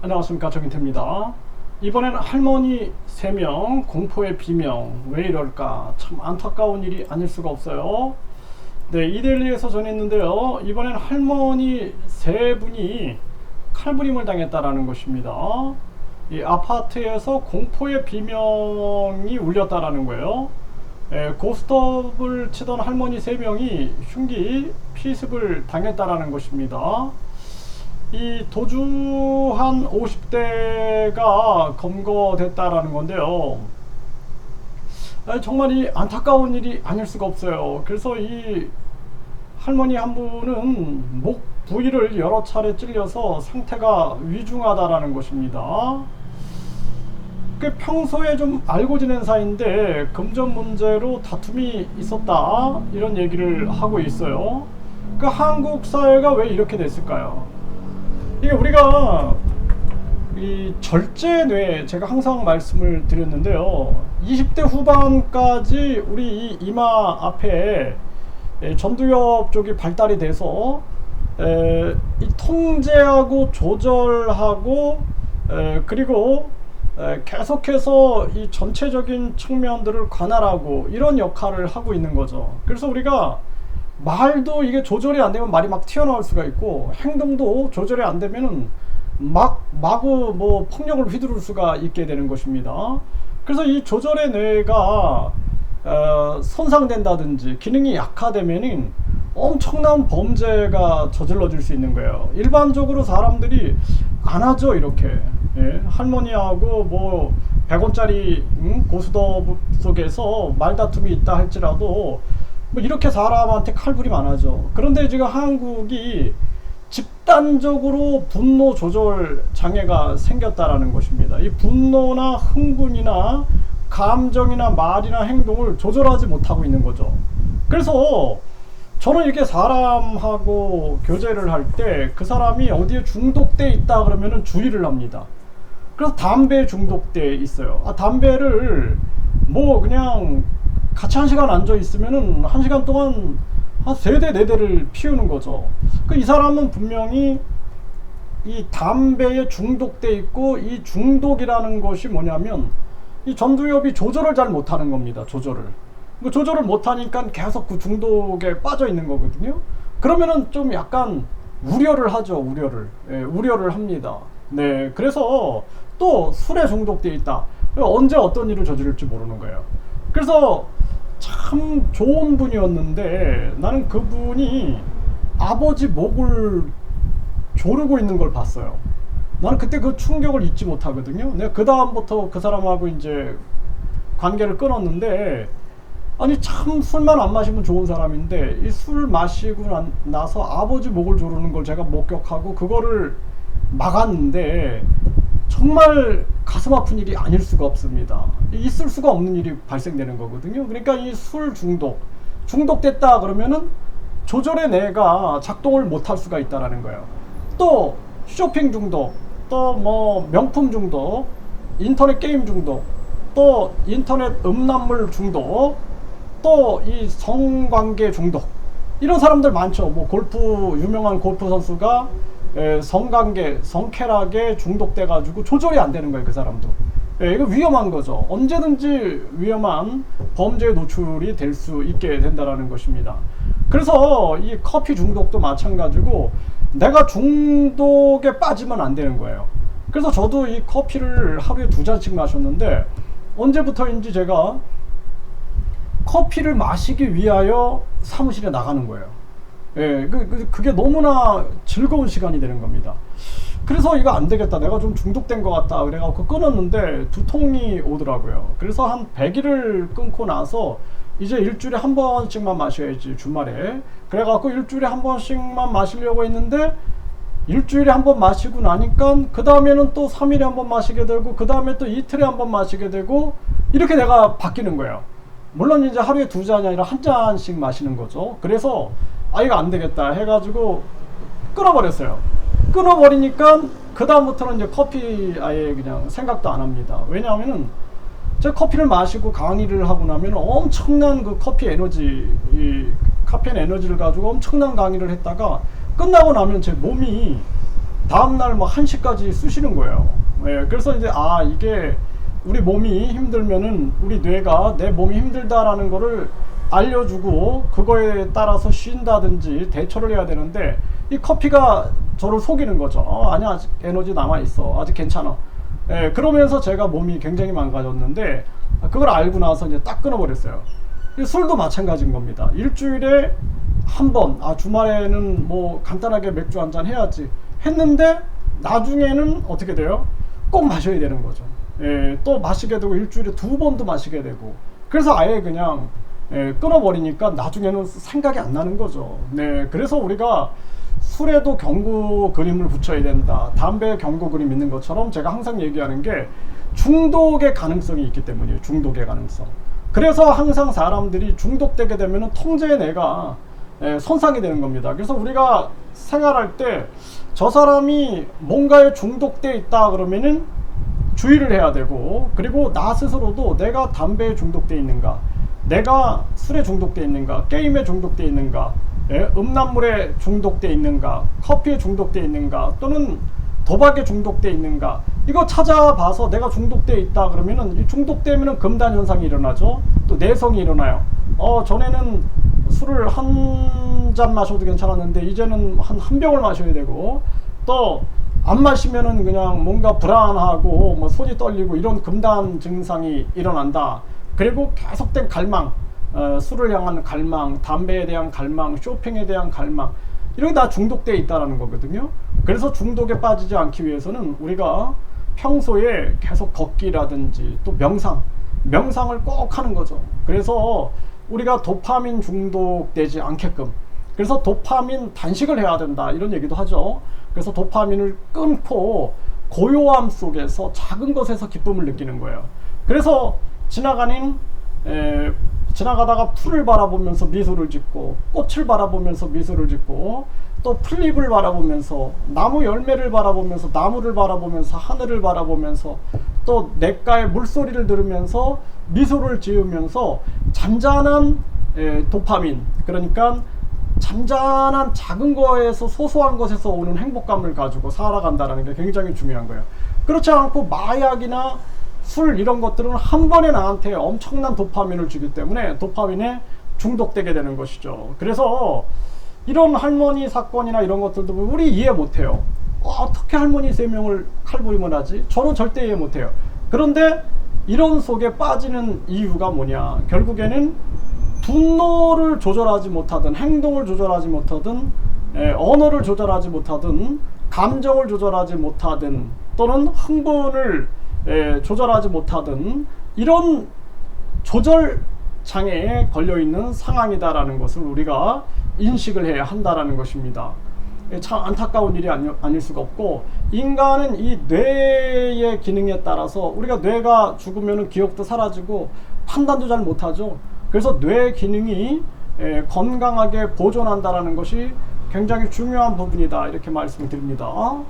안녕하십니까, 정인태입니다. 이번에는 할머니 3명 공포의 비명, 왜 이럴까, 참 안타까운 일이 아닐 수가 없어요. 네, 이데일리에서 전했는데요, 이번에는 할머니 3분이 칼부림을 당했다라는 것입니다. 이 아파트에서 공포의 비명이 울렸다라는 거예요. 고스톱을 치던 할머니 3명이 흉기 피습을 당했다라는 것입니다. 이 도주한 50대가 검거됐다라는 건데요. 정말 이 안타까운 일이 아닐 수가 없어요. 그래서 이 할머니 한 분은 목 부위를 여러 차례 찔려서 상태가 위중하다라는 것입니다. 그 평소에 좀 알고 지낸 사이인데 금전 문제로 다툼이 있었다, 이런 얘기를 하고 있어요. 그 한국 사회가 왜 이렇게 됐을까요? 이게 우리가 이 절제뇌, 제가 항상 말씀을 드렸는데요, 20대 후반까지 우리 이 이마 앞에 전두엽 쪽이 발달이 돼서 이 통제하고 조절하고 그리고 계속해서 이 전체적인 측면들을 관할하고 이런 역할을 하고 있는 거죠. 그래서 우리가 말도 이게 조절이 안 되면 말이 막 튀어나올 수가 있고, 행동도 조절이 안 되면은 마구 뭐 폭력을 휘두를 수가 있게 되는 것입니다. 그래서 이 조절의 뇌가 손상된다든지 기능이 약화되면은 엄청난 범죄가 저질러질 수 있는 거예요. 일반적으로 사람들이 안 하죠, 이렇게. 할머니하고 뭐 100원짜리 고스톱 속에서 말다툼이 있다 할지라도 뭐 이렇게 사람한테 칼부림 안 하죠. 그런데 지금 한국이 집단적으로 분노 조절 장애가 생겼다라는 것입니다. 이 분노나 흥분이나 감정이나 말이나 행동을 조절하지 못하고 있는 거죠. 그래서 저는 이렇게 사람하고 교제를 할 때 그 사람이 어디에 중독돼 있다 그러면은 주의를 합니다. 그래서 담배에 중독돼 있어요. 담배를 뭐 그냥 같이 1시간 앉아 있으면은 1시간 동안 한 3대 4대를 피우는 거죠. 이 사람은 분명히 이 담배에 중독돼 있고, 이 중독이라는 것이 뭐냐면 이 전두엽이 조절을 잘 못하는 겁니다. 조절을 못하니까 계속 그 중독에 빠져 있는 거거든요. 그러면은 좀 약간 우려를 하죠. 우려를 합니다. 네, 그래서 또 술에 중독돼 있다. 언제 어떤 일을 저지를지 모르는 거예요. 그래서 참 좋은 분이었는데 나는 그분이 아버지 목을 조르고 있는 걸 봤어요. 나는 그때 그 충격을 잊지 못하거든요. 내가 그 다음부터 그 사람하고 이제 관계를 끊었는데, 아니 참 술만 안 마시면 좋은 사람인데 이 술 마시고 나서 아버지 목을 조르는 걸 제가 목격하고 그거를 막았는데 정말 가슴 아픈 일이 아닐 수가 없습니다. 있을 수가 없는 일이 발생되는 거거든요. 그러니까 이 술 중독됐다 그러면은 조절의 뇌가 작동을 못할 수가 있다라는 거예요. 또 쇼핑 중독, 또 뭐 명품 중독, 인터넷 게임 중독, 또 인터넷 음란물 중독, 또 이 성관계 중독, 이런 사람들 많죠. 뭐 유명한 골프 선수가 성쾌락에 중독돼 가지고 조절이 안 되는 거예요, 그 사람도. 이거 위험한 거죠. 언제든지 위험한 범죄에 노출이 될 수 있게 된다라는 것입니다. 그래서 이 커피 중독도 마찬가지고 내가 중독에 빠지면 안 되는 거예요. 그래서 저도 이 커피를 하루에 2잔씩 마셨는데 언제부터인지 제가 커피를 마시기 위하여 사무실에 나가는 거예요. 그게 너무나 즐거운 시간이 되는 겁니다. 그래서 이거 안 되겠다, 내가 좀 중독된 것 같다 그래갖고 끊었는데 두통이 오더라고요. 그래서 한 100일을 끊고 나서 이제 일주일에 한 번씩만 마셔야지, 주말에. 그래갖고 일주일에 한 번씩만 마시려고 했는데 일주일에 한 번 마시고 나니까 그 다음에는 또 3일에 한 번 마시게 되고 그 다음에 또 이틀에 한 번 마시게 되고, 이렇게 내가 바뀌는 거예요. 물론 이제 하루에 2잔이 아니라 1잔씩 마시는 거죠. 그래서 이거 안 되겠다 해가지고 끊어버렸어요. 끊어버리니까 그 다음부터는 이제 커피 아예 그냥 생각도 안 합니다. 왜냐하면은 제가 커피를 마시고 강의를 하고 나면 엄청난 그 커피 에너지, 카페인 에너지를 가지고 엄청난 강의를 했다가 끝나고 나면 제 몸이 다음날 뭐 1시까지 쑤시는 거예요. 예, 그래서 이제 이게 우리 몸이 힘들면은 우리 뇌가 내 몸이 힘들다라는 거를 알려주고 그거에 따라서 쉰다든지 대처를 해야 되는데 이 커피가 저를 속이는 거죠. 아니야, 아직 에너지 남아있어, 아직 괜찮아. 예, 그러면서 제가 몸이 굉장히 망가졌는데 그걸 알고 나서 이제 딱 끊어버렸어요. 술도 마찬가지인 겁니다. 일주일에 한 번, 주말에는 뭐 간단하게 맥주 한잔 해야지 했는데 나중에는 어떻게 돼요? 꼭 마셔야 되는 거죠. 예, 또 마시게 되고 일주일에 2번도 마시게 되고, 그래서 아예 그냥 끊어버리니까 나중에는 생각이 안 나는 거죠. 네, 그래서 우리가 술에도 경고 그림을 붙여야 된다. 담배에 경고 그림 있는 것처럼 제가 항상 얘기하는 게 중독의 가능성이 있기 때문이에요. 중독의 가능성. 그래서 항상 사람들이 중독되게 되면 통제의 뇌가 손상이 되는 겁니다. 그래서 우리가 생활할 때 저 사람이 뭔가에 중독돼 있다 그러면은 주의를 해야 되고, 그리고 나 스스로도 내가 담배에 중독돼 있는가, 내가 술에 중독돼 있는가, 게임에 중독돼 있는가, 음란물에 중독돼 있는가, 커피에 중독돼 있는가, 또는 도박에 중독돼 있는가, 이거 찾아봐서 내가 중독돼 있다 그러면은 이 중독되면은 금단 현상이 일어나죠. 또 내성이 일어나요. 전에는 술을 한 잔 마셔도 괜찮았는데 이제는 한 병을 마셔야 되고, 또 안 마시면은 그냥 뭔가 불안하고 뭐 손이 떨리고 이런 금단 증상이 일어난다. 그리고 계속된 갈망, 술을 향한 갈망, 담배에 대한 갈망, 쇼핑에 대한 갈망, 이런 게 다 중독되어 있다는 거거든요. 그래서 중독에 빠지지 않기 위해서는 우리가 평소에 계속 걷기라든지 또 명상을 꼭 하는 거죠. 그래서 우리가 도파민 중독되지 않게끔, 그래서 도파민 단식을 해야 된다 이런 얘기도 하죠. 그래서 도파민을 끊고 고요함 속에서 작은 것에서 기쁨을 느끼는 거예요. 그래서 지나가다가 풀을 바라보면서 미소를 짓고, 꽃을 바라보면서 미소를 짓고, 또 풀잎을 바라보면서, 나무 열매를 바라보면서, 나무를 바라보면서, 하늘을 바라보면서, 또 냇가의 물소리를 들으면서 미소를 지으면서 잔잔한 도파민, 그러니까 잔잔한 작은 거에서, 소소한 것에서 오는 행복감을 가지고 살아간다는 게 굉장히 중요한 거예요. 그렇지 않고 마약이나 술 이런 것들은 한 번에 나한테 엄청난 도파민을 주기 때문에 도파민에 중독되게 되는 것이죠. 그래서 이런 할머니 사건이나 이런 것들도 우리 이해 못해요. 어떻게 할머니 3명을 칼부림을 하지? 저는 절대 이해 못해요. 그런데 이런 속에 빠지는 이유가 뭐냐? 결국에는 분노를 조절하지 못하든, 행동을 조절하지 못하든, 언어를 조절하지 못하든, 감정을 조절하지 못하든, 또는 흥분을 조절하지 못하든, 이런 조절 장애에 걸려있는 상황이다라는 것을 우리가 인식을 해야 한다라는 것입니다. 참 안타까운 일이 아닐 수가 없고, 인간은 이 뇌의 기능에 따라서 우리가 뇌가 죽으면 기억도 사라지고 판단도 잘 못하죠. 그래서 뇌 기능이 건강하게 보존한다라는 것이 굉장히 중요한 부분이다 이렇게 말씀을 드립니다.